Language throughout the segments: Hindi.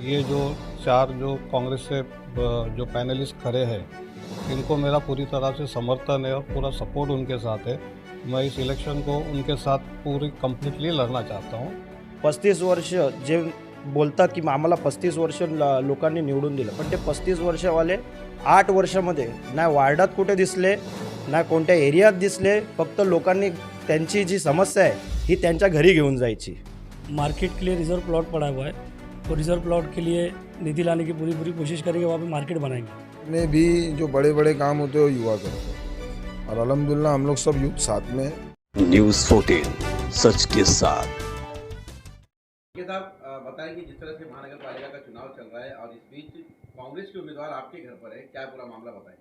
ये जो चार जो कांग्रेस से जो पैनलिस्ट खड़े हैं, इनको मेरा पूरी तरह से समर्थन है और पूरा सपोर्ट उनके साथ है। मैं इस इलेक्शन को उनके साथ पूरी कंप्लीटली लड़ना चाहता हूँ। 35 वर्ष जे बोलतात की आम्हाला 35 वर्ष लोकांनी निवडून दिलं, पण ते 35 वर्षवाले 8 वर्षामध्ये नाही वार्डात कुठे दिसले, ना कोणत्या एरियात दिसले. फक्त लोकांनी त्यांची जी समस्या आहे ही त्यांच्या घरी घेऊन जायची. मार्केट के लिए रिज़र्व प्लॉट पड़ा हुआ है, तो रिज़र्व प्लॉट के लिए निधि लाने की पूरी पूरी कोशिश करेंगे, वहाँ पे मार्केट बनाएंगे। में भी जो बड़े बड़े काम होते हैं वो युवा करते हैं और अल्हम्दुलिल्लाह हम लोग सब यूथ साथ में हैं। न्यूज़ 14 सच के साथ। साहब बताएं कि जिस तरह से महानगर पालिका का चुनाव चल रहा है और इस बीच कांग्रेस के उम्मीदवार आपके घर पर है, क्या पूरा मामला बताएं।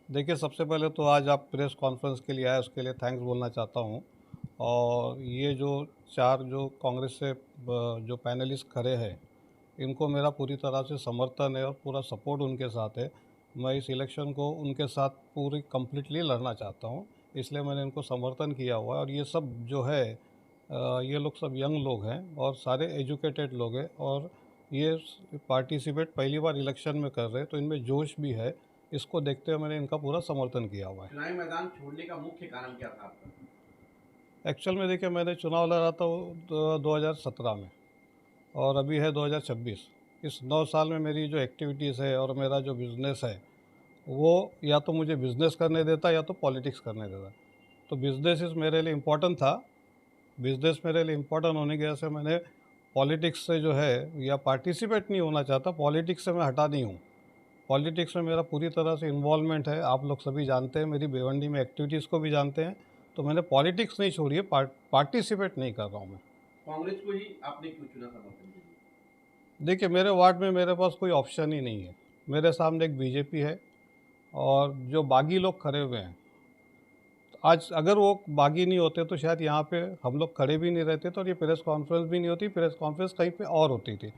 देखिए, सबसे पहले तो आज आप प्रेस कॉन्फ्रेंस के लिए आए, उसके लिए थैंक्स बोलना चाहता हूँ। और ये जो चार जो कांग्रेस से जो पैनलिस्ट खड़े हैं, इनको मेरा पूरी तरह से समर्थन है और पूरा सपोर्ट उनके साथ है। मैं इस इलेक्शन को उनके साथ पूरी कंप्लीटली लड़ना चाहता हूँ, इसलिए मैंने इनको समर्थन किया हुआ है। और ये सब जो है ये लोग सब यंग लोग हैं और सारे एजुकेटेड लोग हैं और ये पार्टिसिपेट पहली बार इलेक्शन में कर रहे हैं, तो इनमें जोश भी है। इसको देखते हुए मैंने इनका पूरा समर्थन किया हुआ है। चुनावी मैदान छोड़ने का मुख्य कारण क्या था आपका? एक्चुअल में देखिए, मैंने चुनाव लड़ा था 2017 में और अभी है 2026। इस 9 साल में मेरी जो एक्टिविटीज़ है और मेरा जो बिज़नेस है, वो या तो मुझे बिज़नेस करने देता या तो पॉलिटिक्स करने देता। तो बिज़नेस मेरे लिए इम्पोर्टेंट था। बिज़नेस मेरे लिए इम्पोर्टेंट होने की वजह से मैंने पॉलिटिक्स से जो है या पार्टिसिपेट नहीं होना चाहता, पॉलिटिक्स से मैं हटा नहीं हूँ। पॉलिटिक्स में मेरा पूरी तरह से इन्वॉल्वमेंट है। आप लोग सभी जानते हैं, मेरी भिवंडी में एक्टिविटीज़ को भी जानते हैं। तो मैंने पॉलिटिक्स नहीं छोड़ी है, पार्टिसिपेट नहीं कर रहा हूँ मैं। कांग्रेस को ही आपने क्यों चुना समर्थन के लिए? देखिए, मेरे वार्ड में मेरे पास कोई ऑप्शन ही नहीं है। मेरे सामने एक बीजेपी है और जो बागी लोग खड़े हुए हैं, आज अगर वो बागी नहीं होते तो शायद यहाँ पे हम लोग खड़े भी नहीं रहते थे और ये प्रेस कॉन्फ्रेंस भी नहीं होती। प्रेस कॉन्फ्रेंस कहीं पे और होती थी।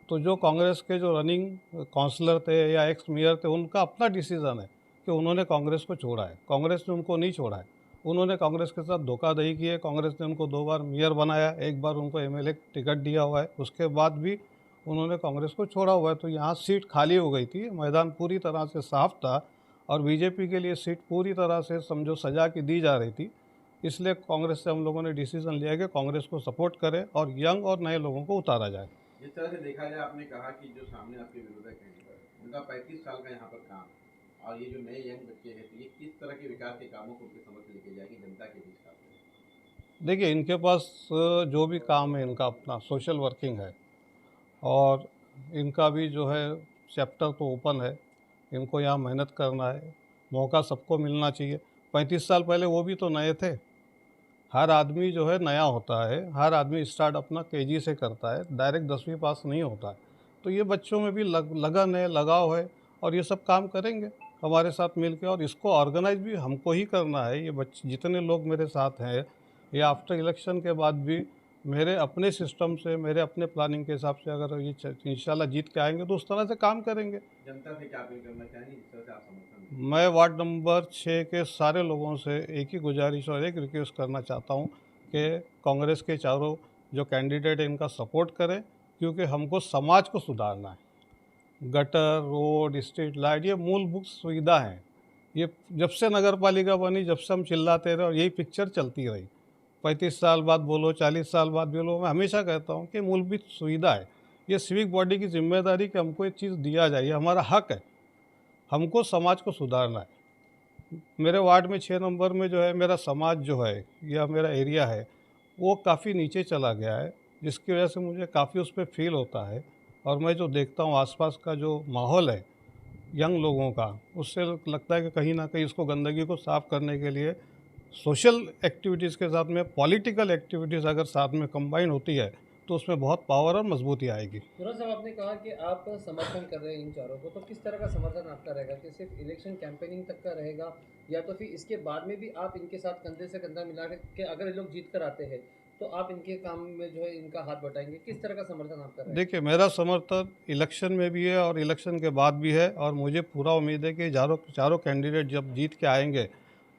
तो जो कांग्रेस के जो रनिंग काउंसलर थे या एक्स मेयर थे, उनका अपना डिसीज़न है कि उन्होंने कांग्रेस को छोड़ा है। कांग्रेस ने उनको नहीं छोड़ा है। उन्होंने कांग्रेस के साथ धोखाधड़ी की है। कांग्रेस ने उनको 2 बार मेयर बनाया, 1 बार उनको एमएलए टिकट दिया हुआ है। उसके बाद भी उन्होंने कांग्रेस को छोड़ा हुआ है। तो यहाँ सीट खाली हो गई थी, मैदान पूरी तरह से साफ था और बीजेपी के लिए सीट पूरी तरह से समझो सजा की दी जा रही थी। इसलिए कांग्रेस से हम लोगों ने डिसीज़न लिया कि कांग्रेस को सपोर्ट करें और यंग और नए लोगों को उतारा जाए। जिस तरह से देखा जाए, आपने कहा कि जो सामने आपके विरोधक हैं, उनका 35 साल का यहाँ पर काम और ये जो नए यंग बच्चे हैं, तो ये किस तरह के विकास के कामों को उनके समझ लेके जाएगी जनता के बीच का? देखिए, इनके पास जो भी काम है, इनका अपना सोशल वर्किंग है और इनका भी जो है चैप्टर तो ओपन है। इनको यहाँ मेहनत करना है, मौका सबको मिलना चाहिए। 35 साल पहले वो भी तो नए थे। हर आदमी जो है नया होता है, हर आदमी स्टार्ट अपना केजी से करता है, डायरेक्ट 10वीं पास नहीं होता है। तो ये बच्चों में भी लगन है, लगाव है और ये सब काम करेंगे हमारे साथ मिलके। और इसको ऑर्गेनाइज भी हमको ही करना है। ये बच्चे जितने लोग मेरे साथ हैं, ये आफ्टर इलेक्शन के बाद भी मेरे अपने सिस्टम से, मेरे अपने प्लानिंग के हिसाब से अगर ये इंशाल्लाह जीत के आएंगे तो उस तरह से काम करेंगे। जनता से क्या अपील करना चाहेंगे जिस तरह से आप समर्थन दें? मैं वार्ड नंबर 6 के सारे लोगों से एक ही गुजारिश और एक रिक्वेस्ट करना चाहता हूं कि कांग्रेस के चारों जो कैंडिडेट हैं, इनका सपोर्ट करें, क्योंकि हमको समाज को सुधारना है। गटर, रोड, स्ट्रीट लाइट, ये मूलभूत सुविधा हैं। ये जब से नगर पालिका बनी, जब से हम चिल्लाते रहे और यही पिक्चर चलती रही। 35 साल बाद बोलो, 40 साल बाद बोलो, मैं हमेशा कहता हूँ कि मूलभूत सुविधा है। ये सिविक बॉडी की जिम्मेदारी कि हमको ये चीज़ दिया जाए, ये हमारा हक है। हमको समाज को सुधारना है। मेरे वार्ड में 6 नंबर में जो है मेरा समाज जो है या मेरा एरिया है, वो काफ़ी नीचे चला गया है, जिसकी वजह से मुझे काफ़ी उस पे फ़ील होता है। और मैं जो देखता हूँ आसपास का जो माहौल है यंग लोगों का, उससे लगता है कि कहीं ना कहीं इसको गंदगी को साफ़ करने के लिए सोशल एक्टिविटीज़ के साथ में पॉलिटिकल एक्टिविटीज़ अगर साथ में कंबाइन होती है तो उसमें बहुत पावर और मजबूती आएगी। दुर्गा साहब, आपने कहा कि आप समर्थन कर रहे हैं इन चारों को, तो किस तरह का समर्थन आपका रहेगा? कि सिर्फ इलेक्शन कैंपेनिंग तक का रहेगा या तो फिर इसके बाद में भी आप इनके साथ कंधे से कंधा मिला के अगर ये लोग जीत कर आते हैं तो आप इनके काम में जो है इनका हाथ बटाएंगे? किस तरह का समर्थन आपका रहेगा? देखिए, मेरा समर्थन इलेक्शन में भी है और इलेक्शन के बाद भी है और मुझे पूरा उम्मीद है कि चारों चारों कैंडिडेट जब जीत के आएंगे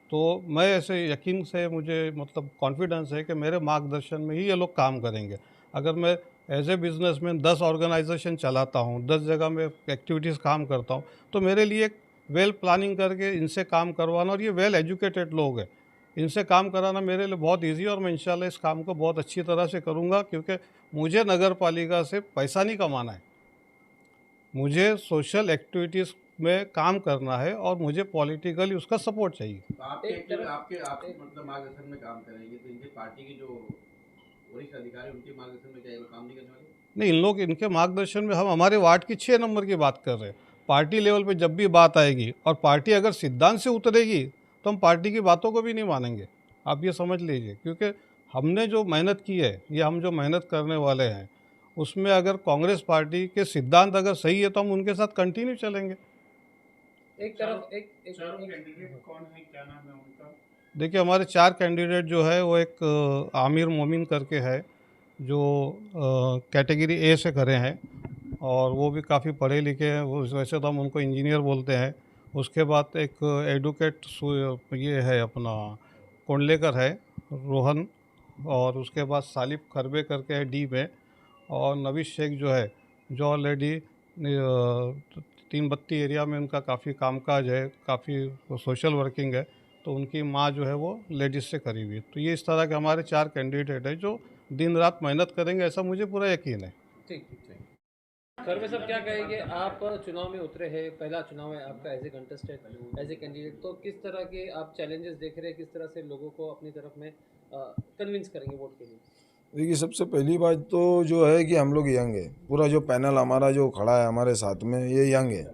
तो मैं ऐसे यकीन से, मुझे मतलब कॉन्फिडेंस है कि मेरे मार्गदर्शन में ही ये लोग काम करेंगे। अगर मैं एज ए बिजनेसमैन 10 ऑर्गेनाइजेशन चलाता हूँ, 10 जगह में एक्टिविटीज़ काम करता हूँ, तो मेरे लिए एक वेल प्लानिंग करके इनसे काम करवाना, और ये वेल एजुकेटेड लोग हैं, इनसे काम कराना मेरे लिए बहुत इजी, और मैं इंशाल्लाह इस काम को बहुत अच्छी तरह से करूँगा, क्योंकि मुझे नगर पालिका से पैसा नहीं कमाना है, मुझे सोशल एक्टिविटीज़ में काम करना है और मुझे पॉलिटिकली उसका सपोर्ट चाहिए। तो आपके आप मतलब मार्गदर्शन में काम करेंगे, तो इनके पार्टी के जो वरिष्ठ अधिकारी उनके मार्गदर्शन में क्या ये लोग काम नहीं करने वाले? नहीं, इन लोग इनके मार्गदर्शन में, हम हमारे वार्ड की 6 नंबर की बात कर रहे हैं। पार्टी लेवल पे जब भी बात आएगी और पार्टी अगर सिद्धांत से उतरेगी तो हम पार्टी की बातों को भी नहीं मानेंगे, आप ये समझ लीजिए, क्योंकि हमने जो मेहनत की है, या हम जो मेहनत करने वाले हैं, उसमें अगर कांग्रेस पार्टी के सिद्धांत अगर सही है तो हम उनके साथ कंटिन्यू चलेंगे। एक तरफ एक कैंडिडेट कौन है, क्या नाम है उनका? देखिए, हमारे 4 कैंडिडेट जो है वो एक आमिर मोमिन करके है, जो कैटेगरी ए से करे हैं, और वो भी काफ़ी पढ़े लिखे हैं, वो वैसे तो हम उनको इंजीनियर बोलते हैं। उसके बाद एक एडवोकेट ये है अपना कोंडलेकर है, रोहन, और उसके बाद सालिफ खरबे करके है डी में, और नवीश शेख जो है, जो ऑलरेडी 3 बत्ती एरिया में उनका काफ़ी कामकाज है, काफ़ी सोशल वर्किंग है, तो उनकी माँ जो है वो लेडीज़ से करी हुई है। तो ये इस तरह के हमारे 4 कैंडिडेट हैं जो दिन रात मेहनत करेंगे, ऐसा मुझे पूरा यकीन है। ठीक। खरबे साहब, क्या कहेंगे, आप चुनाव में उतरे हैं, पहला चुनाव है आपका as a contestant, as a candidate, तो किस तरह के आप चैलेंजेस देख रहे हैं, किस तरह से लोगों को अपनी तरफ में कन्विंस करेंगे वोट के लिए? देखिए, सबसे पहली बात तो जो है कि हम लोग यंग है, पूरा जो पैनल हमारा जो खड़ा है हमारे साथ में, ये यंग है।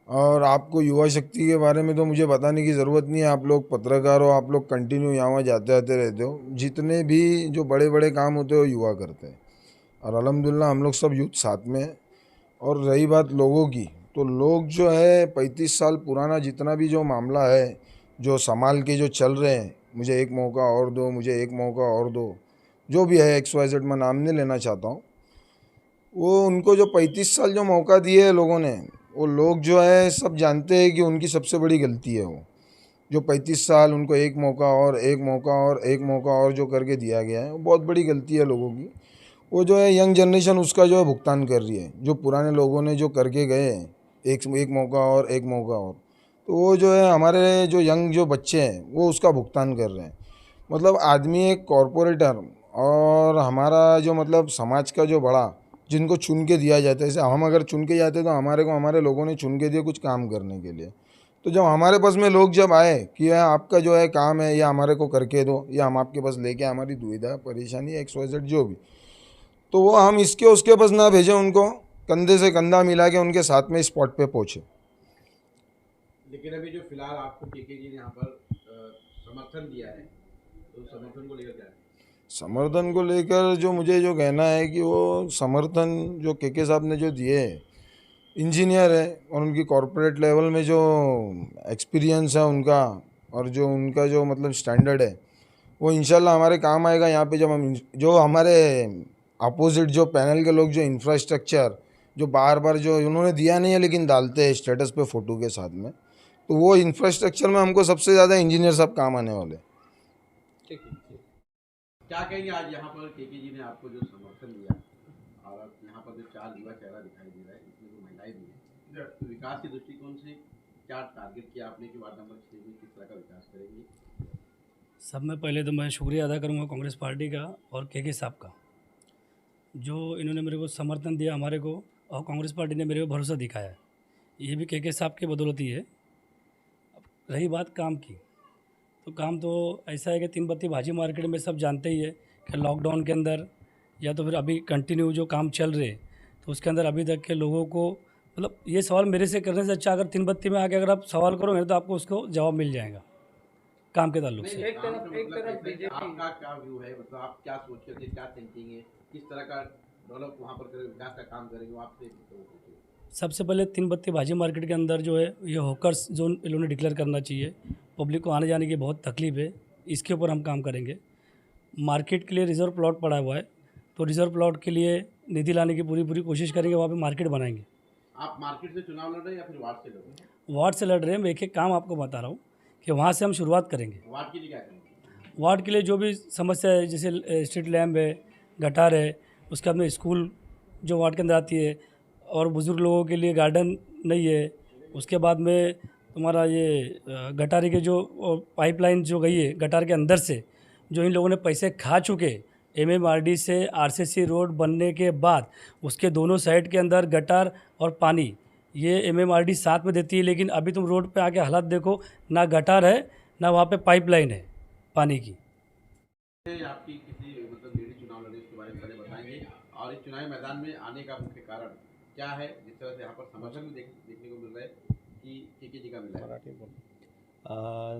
और आपको युवा शक्ति के बारे में तो मुझे बताने की ज़रूरत नहीं है, आप लोग पत्रकार हो, आप लोग कंटिन्यू यहाँ जाते आते रहते हो। जितने भी जो बड़े बड़े काम होते हैं वो युवा करते हैं, और अल्हम्दुलिल्लाह हम लोग सब यूथ साथ में हैं। और रही बात लोगों की, तो लोग जो है 35 साल पुराना जितना भी जो मामला है, जो संभाल के जो चल रहे हैं, मुझे एक मौका और दो, मुझे एक मौका और दो, जो भी है XYZ, मैं नाम नहीं लेना चाहता हूँ, वो उनको जो 35 साल जो मौका दिए है लोगों ने, वो लोग जो है सब जानते हैं कि उनकी सबसे बड़ी गलती है वो जो 35 साल उनको एक मौका और एक मौका और एक मौका और जो करके दिया गया है, वो बहुत बड़ी गलती है लोगों की। वो जो है यंग जनरेशन उसका जो है भुगतान कर रही है, जो पुराने लोगों ने जो करके गए हैं, एक मौका और एक मौका और, तो वो जो है हमारे जो यंग जो बच्चे हैं वो उसका भुगतान कर रहे हैं। मतलब आदमी एक कॉरपोरेटर और हमारा जो मतलब समाज का जो बड़ा, जिनको चुन के दिया जाता है, जैसे हम अगर चुन के जाते तो हमारे लोगों ने चुन के दिए कुछ काम करने के लिए, तो जब हमारे पास में लोग जब आए कि यह आपका जो है काम है, या हमारे को करके दो, या हम आपके पास लेके हमारी दुविधा परेशानी XYZ जो भी, तो वो हम इसके उसके पास ना भेजें, उनको कंधे से कंधा मिला के उनके साथ में स्पॉट पे पहुँचे। लेकिन अभी जो फिलहाल आपको केके जी ने यहाँ पर समर्थन दिया है, तो समर्थन को लेकर क्या है? समर्थन को लेकर जो मुझे जो कहना है कि वो समर्थन जो केके साहब ने जो दिए, इंजीनियर है और उनकी कॉरपोरेट लेवल में जो एक्सपीरियंस है उनका, और जो उनका जो मतलब स्टैंडर्ड है, वो इंशाल्लाह हमारे काम आएगा। यहाँ पे जब हम जो हमारे अपोजिट जो पैनल के लोग जो इंफ्रास्ट्रक्चर जो बार बार जो उन्होंने दिया नहीं है लेकिन डालते हैं स्टेटस पे फ़ोटो के साथ में, तो वो इंफ्रास्ट्रक्चर में हमको सबसे ज़्यादा इंजीनियर साहब काम आने वाले। ठीक है। क्या कहेंगे, आज यहाँ पर केके जी ने आपको जो समर्थन दिया, और अब यहाँ पर जो 4 युवा चेहरा दिखाई दे रहा है, इसमें जो महिलाएं भी हैं, तो विकास के दृष्टिकोण से क्या टारगेट किया आपने कि वार्ड नंबर 6 में किस तरह का विकास करेंगे? सब में पहले तो मैं शुक्रिया अदा करूंगा कांग्रेस पार्टी का और केके साहब का, जो इन्होंने मेरे को समर्थन दिया हमारे को, और कांग्रेस पार्टी ने मेरे को भरोसा दिखाया। ये भी केके साहब की बदौलत ही है। अब रही बात काम की, तो काम तो ऐसा है कि 3 बत्ती भाजी मार्केट में सब जानते ही है कि लॉकडाउन के अंदर या तो फिर अभी कंटिन्यू जो काम चल रहे, तो उसके अंदर अभी तक के लोगों को, मतलब ये सवाल मेरे से करने से अच्छा अगर 3 बत्ती में आके अगर आप सवाल करोगे तो आपको उसको जवाब मिल जाएगा काम के ताल्लुक से। एक तरफ बीजेपी, आपका क्या व्यू है, मतलब आप क्या सोच करके, क्या थिंकिंग है, किस तरह का डेवलप वहाँ पर करेंगे, विकास का काम करेंगे, वो आपसे सबसे पहले 3 बत्ती भाजी मार्केट के अंदर जो है ये हॉकर्स जोन इन्होंने डिक्लेयर करना चाहिए। पब्लिक को आने जाने की बहुत तकलीफ है, इसके ऊपर हम काम करेंगे। मार्केट के लिए रिज़र्व प्लॉट पड़ा हुआ है, तो रिज़र्व प्लॉट के लिए निधि लाने की पूरी कोशिश करेंगे, वहाँ पे मार्केट बनाएंगे। आप मार्केट से चुनाव लड़ रहे हैं या फिर वार्ड से लड़ रहे हैं? वार्ड से लड़ रहे हैं। मैं एक काम आपको बता रहा हूँ कि वहाँ से हम शुरुआत करेंगे। वार्ड के लिए क्या करेंगे? वार्ड के लिए जो भी समस्या है, जैसे स्ट्रीट लैम्प है, गटार है, उसके बाद में स्कूल जो वार्ड के अंदर आती है, और बुज़ुर्ग लोगों के लिए गार्डन नहीं है। उसके बाद में तुम्हारा ये गटारी के जो पाइपलाइन जो गई है गटार के अंदर से, जो इन लोगों ने पैसे खा चुके एमएमआरडी से आरसीसी रोड बनने के बाद, उसके दोनों साइड के अंदर गटार और पानी ये एमएमआरडी साथ में देती है। लेकिन अभी तुम रोड पे आके हालात देखो, ना गटार है ना वहाँ पे पाइपलाइन है पानी की। आपकी किसी मतलब लेडी चुनाव लड़े उसके बारे में पहले बताएंगे, और इस चुनावी मैदान में आने का मुख्य कारण क्या है, जिस तरह से यहाँ पर समर्थन भी देखने को मिल रहा है कि जी का मिल रहा है।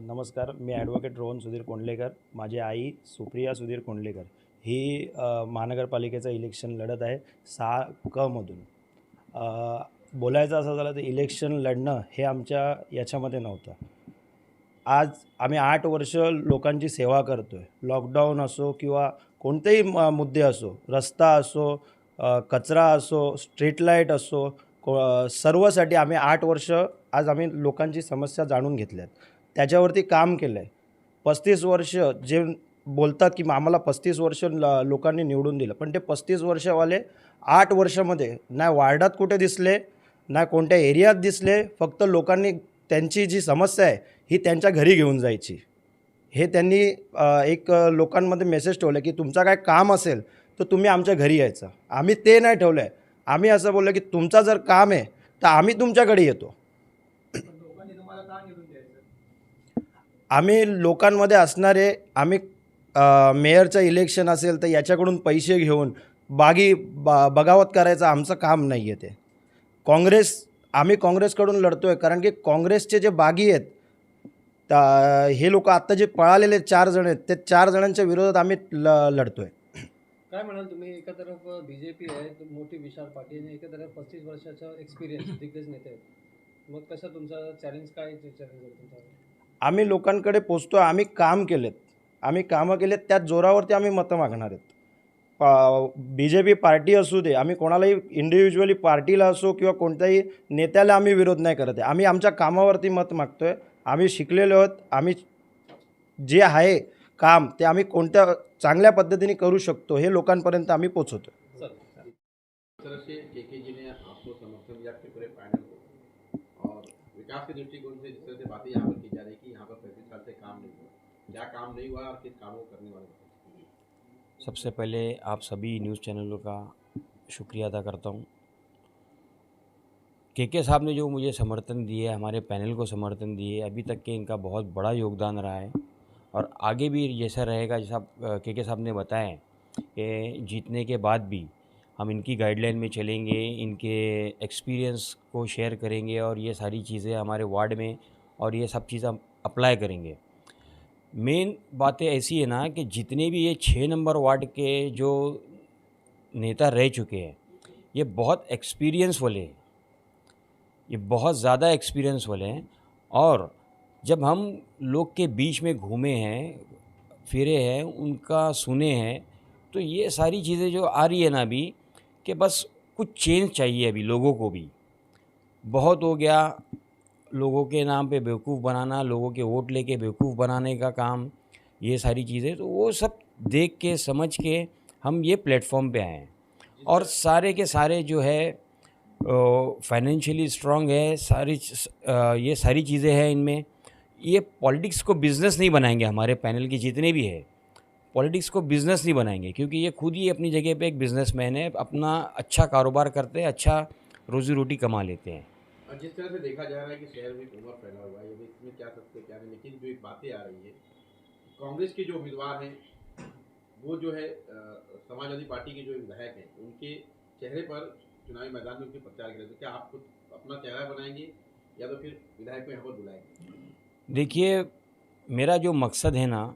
नमस्कार, मी ॲडव्होकेट रोहन सुधीर कोंडलेकर, माझी आई सुप्रिया सुधीर कोंडलेकर ही महानगरपालिकेचं इलेक्शन लढत आहे 6 मधून. बोलायचं असं झालं तर इलेक्शन लढणं हे आमच्या याच्यामध्ये नव्हतं. आज आम्ही 8 वर्ष लोकांची सेवा करतो आहे. लॉकडाऊन असो किंवा कोणतेही मुद्दे असो, रस्ता असो, कचरा असो, स्ट्रीट लाईट असो, सर्वसाठी आम्ही 8 वर्ष आज आम्ही लोकांची समस्या जाणून घेतल्यात, त्याच्यावरती काम केलं आहे. 35 वर्ष जे बोलतात की आम्हाला 35 वर्ष लोकांनी निवडून दिलं, पण ते 35 वर्षवाले 8 वर्षामध्ये नाही वार्डात कुठे दिसले, ना कोणत्या एरियात दिसले. फक्त लोकांनी त्यांची जी समस्या आहे ही त्यांच्या घरी घेऊन जायची. हे त्यांनी एक लोकांमध्ये मेसेज ठेवलं की तुमचं काय काम असेल तर तुम्ही आमच्या घरी यायचं. आम्ही ते नाही ठेवलं आहे. आम्ही असं बोललो की तुमचं जर काम आहे तर आम्ही तुमच्याकडे येतो. आम्ही लोकांमध्ये असणारे आम्ही मेयरचं इलेक्शन असेल तर याच्याकडून पैसे घेऊन बगावत करायचं आमचं काम नाही आहे. ते आम्ही काँग्रेसकडून लढतो आहे, कारण की काँग्रेसचे जे बागी आहेत हे लोक आत्ता जे पळालेले 4 जण आहेत, ते 4 जणांच्या विरोधात आम्ही लढतो आहे. काय म्हणाल तुम्ही? एका तरफ बीजेपी आहे, मोठी विशाल पार्टी, आणि एका तरफ 35 वर्षाचा एक्सपिरियन्स दिग्गज नेते आहेत. मग कसं तुमचा चॅलेंज काय चॅलेंज आहे तुमचा? आम्ही लोकांकडे पोचतो. आम्ही काम केलेत, आम्ही कामं केलेत, त्याच जोरावरती आम्ही मतं मागणार आहेत. बीजेपी पार्टी असू दे, आम्ही कोणालाही इंडिव्हिज्युअली पार्टीला असो किंवा कोणत्याही नेत्याला आम्ही विरोध नाही करत आहे. आम्ही आमच्या कामावरती मत मागतो आहे. आम्ही शिकलेलो आहोत. आम्ही जे आहे काम ते आम्ही कोणत्या चांगल्या पद्धतीने करू शकतो हे लोकांपर्यंत आम्ही पोचवतो. तरह से केके जी ने आपको समर्थन दिया आपके पूरे पैनल को, और विकास के दृष्टिकोण से जिस तरह से बातें यहाँ पर की जा रही कि यहाँ पर 35 साल से काम नहीं हुआ, क्या काम नहीं हुआ और किस कामों को करने वाले? सबसे पहले आप सभी न्यूज़ चैनलों का शुक्रिया अदा करता हूँ. केके साहब ने जो मुझे समर्थन दिए, हमारे पैनल को समर्थन दिए, अभी तक के इनका बहुत बड़ा योगदान रहा है और आगे भी जैसा रहेगा. जैसा केके साहब ने बताया कि जीतने के बाद भी हम इनकी गाइडलाइन में चलेंगे, इनके एक्सपीरियंस को शेयर करेंगे और ये सारी चीज़ें हमारे वार्ड में और ये सब चीज़ें हम अप्लाई करेंगे. मेन बातें ऐसी है ना कि जितने भी ये 6 नंबर वार्ड के जो नेता रह चुके हैं, ये बहुत एक्सपीरियंस वाले हैं, ये बहुत ज़्यादा एक्सपीरियंस वाले हैं. और जब हम लोग के बीच में घूमे हैं, फिरे हैं, उनका सुने हैं, तो ये सारी चीज़ें जो आ रही है ना अभी, कि बस कुछ चेंज चाहिए. अभी लोगों को भी बहुत हो गया, लोगों के नाम पे बेवकूफ़ बनाना, लोगों के वोट लेके बेवकूफ़ बनाने का काम, ये सारी चीज़ें. तो वो सब देख के समझ के हम ये प्लेटफॉर्म पे आए हैं. और सारे के सारे जो है फाइनेंशियली स्ट्रांग है, ये सारी चीज़ें हैं इनमें. ये पॉलिटिक्स को बिज़नेस नहीं बनाएंगे. हमारे पैनल के जितने भी है पॉलिटिक्स को बिज़नेस नहीं बनाएंगे, क्योंकि ये खुद ही अपनी जगह पे एक बिज़नेसमैन है, अपना अच्छा कारोबार करते हैं, अच्छा रोज़ी रोटी कमा लेते हैं. और जिस तरह से देखा जा रहा है कि शहर में उमर फैला हुआ है, इसमें क्या सकते क्या नहीं, लेकिन जो एक बातें आ रही है, कांग्रेस के जो उम्मीदवार हैं वो जो है समाजवादी पार्टी के जो विधायक हैं, उनके चेहरे पर चुनावी मैदान में उनके प्रचार करें, तो क्या आप खुद अपना चेहरा बनाएंगे या तो फिर विधायक को यहाँ पर बुलाएंगे? देखिए, मेरा जो मकसद है ना,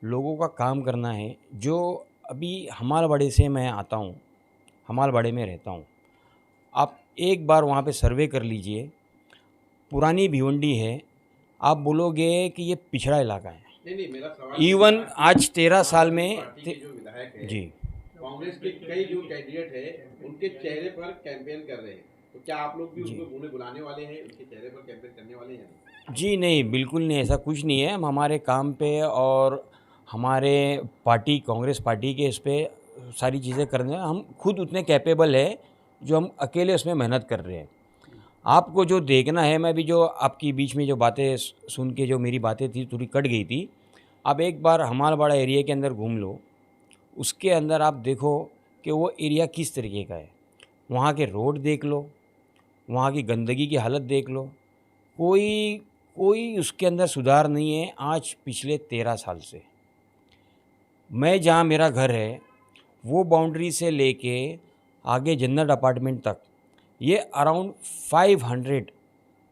लोगों का काम करना है. जो अभी हमालवाड़े से मैं आता हूँ, हमालवाड़े में रहता हूँ. आप एक बार वहाँ पे सर्वे कर लीजिए, पुरानी भिवंडी है, आप बोलोगे कि ये पिछड़ा इलाका है. नहीं, मेरा सवाल इवन आज 13 साल में पार्टी के जो विधायक है, जी, कांग्रेस के कई जो कैंडिडेट है उनके चेहरे पर कैंपेन कर रहे हैं, तो क्या आप लोग भी उनको उन्हें बुलाने वाले हैं, उनके चेहरे पर कैंपेन करने वाले हैं? जी नहीं, बिल्कुल नहीं, ऐसा कुछ नहीं है. हम हमारे काम पे और हमारे पार्टी कांग्रेस पार्टी के इस पे सारी चीज़ें करने हम खुद उतने कैपेबल है जो हम अकेले उसमें मेहनत कर रहे हैं। आपको जो देखना है, मैं भी जो आपकी बीच में जो बातें सुन के जो मेरी बातें थी थोड़ी कट गई थी, आप एक बार हमालवाड़ा एरिया के अंदर घूम लो, उसके अंदर आप देखो कि वो एरिया किस तरीके का है। वहाँ के रोड देख लो, वहाँ की गंदगी की हालत देख लो, कोई उसके अंदर सुधार नहीं है आज पिछले 13 साल से। मैं जहाँ मेरा घर है वो बाउंड्री से लेके आगे जन्नत अपार्टमेंट तक ये अराउंड 500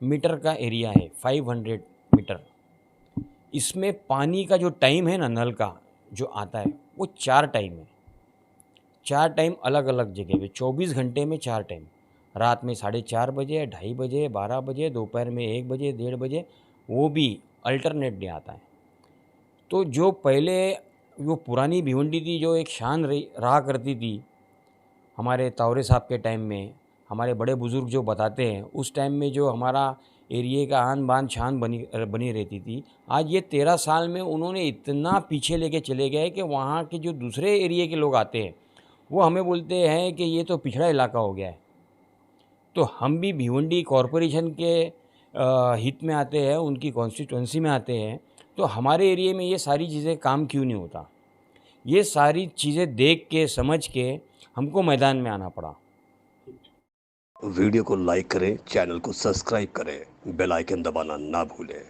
मीटर का एरिया है, 500 मीटर। इसमें पानी का जो टाइम है ना, नल का जो आता है वो 4 टाइम है, 4 टाइम अलग अलग जगह पे, 24 घंटे में 4 टाइम। रात में 4:30 बजे, 2:30 बजे, 12 बजे, दोपहर में 1 बजे, 1:30 बजे, वो भी अल्टरनेटली आता है। तो जो पहले वो पुरानी भिवंडी थी, जो एक शान रहा करती थी हमारे तावरे साहब के टाइम में, हमारे बड़े बुज़ुर्ग जो बताते हैं, उस टाइम में जो हमारा एरिए का आन बान शान बनी रहती थी, आज ये 13 साल में उन्होंने इतना पीछे लेके चले गए कि वहाँ के जो दूसरे एरिए के लोग आते हैं वो हमें बोलते हैं कि ये तो पिछड़ा इलाका हो गया है। तो हम भी भिवंडी कॉरपोरेशन के हित में आते हैं, उनकी कॉन्स्टिट्यूंसी में आते हैं, तो हमारे एरिए में ये सारी चीज़ें काम क्यों नहीं होता। ये सारी चीज़ें देख के समझ के हमको मैदान में आना पड़ा। वीडियो को लाइक करें, चैनल को सब्सक्राइब करें, बेल आइकन दबाना ना भूलें।